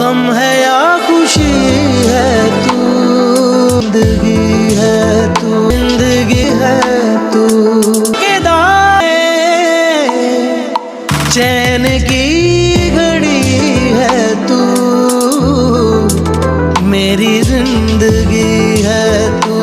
غم ہے یا خوشی ہے تو، زندگی ہے تو، زندگی ہے تو، کہ دائیں چین کی گھڑی ہے تو، میری زندگی ہے تو۔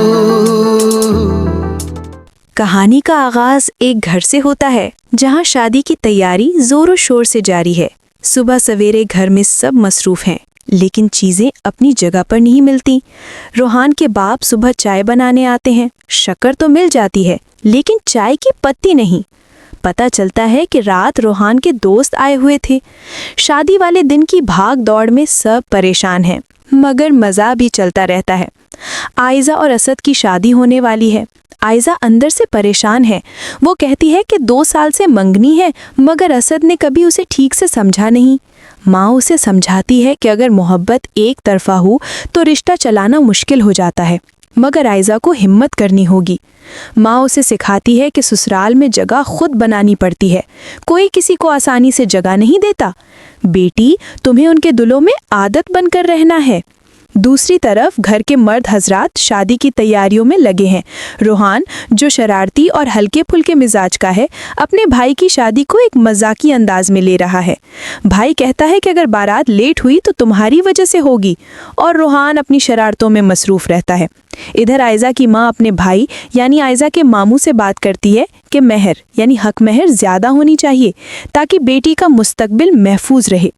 کہانی کا آغاز ایک گھر سے ہوتا ہے جہاں شادی کی تیاری زور و شور سے جاری ہے۔ صبح سویرے گھر میں سب مصروف ہیں، لیکن چیزیں اپنی جگہ پر نہیں ملتی۔ روحان کے باپ صبح چائے بنانے آتے ہیں، شکر تو مل جاتی ہے لیکن چائے کی پتی نہیں۔ پتہ چلتا ہے کہ رات روحان کے دوست آئے ہوئے تھے۔ شادی والے دن کی بھاگ دوڑ میں سب پریشان ہیں، مگر مزہ بھی چلتا رہتا ہے۔ عائزہ اور اسد کی شادی ہونے والی ہے۔ عائزہ اندر سے پریشان ہے۔ وہ کہتی ہے کہ 2 سال سے منگنی ہے، مگر اسد نے کبھی اسے ٹھیک سے سمجھا نہیں۔ ماں اسے سمجھاتی ہے کہ اگر محبت ایک طرفہ ہو تو رشتہ چلانا مشکل ہو جاتا ہے، مگر عائزہ کو ہمت کرنی ہوگی۔ ماں اسے سکھاتی ہے کہ سسرال میں جگہ خود بنانی پڑتی ہے، کوئی کسی کو آسانی سے جگہ نہیں دیتا۔ بیٹی، تمہیں ان کے دلوں میں عادت بن کر رہنا ہے۔ دوسری طرف گھر کے مرد حضرات شادی کی تیاریوں میں لگے ہیں۔ روحان، جو شرارتی اور ہلکے پھلکے مزاج کا ہے، اپنے بھائی کی شادی کو ایک مذاقی انداز میں لے رہا ہے۔ بھائی کہتا ہے کہ اگر بارات لیٹ ہوئی تو تمہاری وجہ سے ہوگی، اور روحان اپنی شرارتوں میں مصروف رہتا ہے۔ ادھر عائزہ کی ماں اپنے بھائی یعنی عائزہ کے ماموں سے بات کرتی ہے کہ مہر یعنی حق مہر زیادہ ہونی چاہیے تاکہ بیٹی کا مستقبل محفوظ رہے۔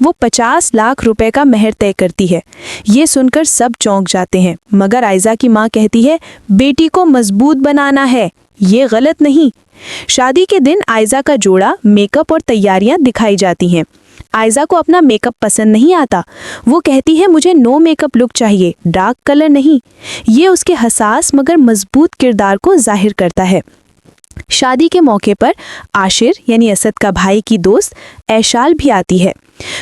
وہ 50 لاکھ روپے کا مہر طے کرتی ہے۔ یہ سن کر سب چونک جاتے ہیں، مگر عائزہ کی ماں کہتی ہے بیٹی کو مضبوط بنانا ہے، یہ غلط نہیں۔ شادی کے دن عائزہ کا جوڑا، میک اپ اور تیاریاں دکھائی جاتی ہیں۔ عائزہ کو اپنا میک اپ پسند نہیں آتا۔ وہ کہتی ہے مجھے نو میک اپ لک چاہیے، ڈارک کلر نہیں۔ یہ اس کے حساس مگر مضبوط کردار کو ظاہر کرتا ہے۔ شادی کے موقع پر عاشر یعنی اسد کا بھائی کی دوست ایشال بھی آتی ہے۔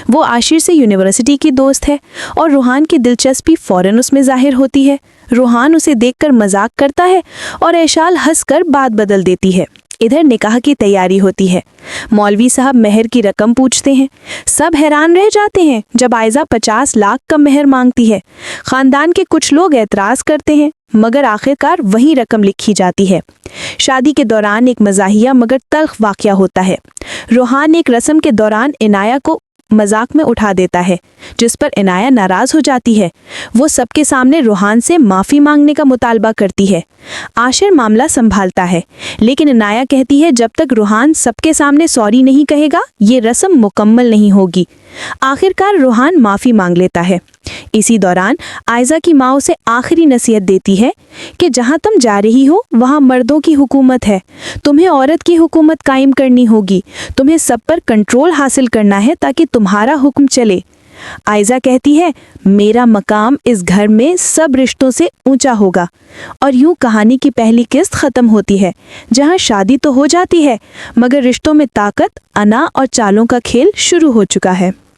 وہ عاشر سے یونیورسٹی کی دوست ہے اور روحان کی دلچسپی فوراً اس میں ظاہر ہوتی ہے۔ روحان اسے دیکھ کر مذاق کرتا ہے اور ایشال ہنس کر بات بدل دیتی ہے۔ ادھر نکاح کی تیاری ہوتی ہے۔ مولوی صاحب مہر کی رقم پوچھتے ہیں۔ سب حیران رہ جاتے ہیں جب عائزہ 50 لاکھ کا مہر مانگتی ہے۔ خاندان کے کچھ لوگ اعتراض کرتے ہیں، مگر آخرکار وہی رقم لکھی جاتی ہے۔ شادی کے دوران ایک مزاحیہ مگر تلخ واقعہ ہوتا ہے۔ روحان ایک رسم کے دوران عنایہ کو مذاق میں اٹھا دیتا ہے، جس پر عنایہ ناراض ہو جاتی ہے۔ وہ سب کے سامنے روحان سے معافی مانگنے کا مطالبہ کرتی ہے۔ عاشر معاملہ سنبھالتا ہے، لیکن عنایہ کہتی ہے جب تک روحان سب کے سامنے سوری نہیں کہے گا یہ رسم مکمل نہیں ہوگی۔ آخرکار روحان معافی مانگ لیتا ہے۔ اسی دوران عائزہ کی ماں اسے آخری نصیحت دیتی ہے کہ جہاں تم جا رہی ہو وہاں مردوں کی حکومت ہے، تمہیں عورت کی حکومت قائم کرنی ہوگی، تمہیں سب پر کنٹرول حاصل کرنا ہے تاکہ تمہارا حکم چلے۔ عائزہ کہتی ہے میرا مقام اس گھر میں سب رشتوں سے اونچا ہوگا، اور یوں کہانی کی پہلی قسط ختم ہوتی ہے، جہاں شادی تو ہو جاتی ہے مگر رشتوں میں طاقت، انا اور چالوں کا کھیل شروع ہو چکا ہے۔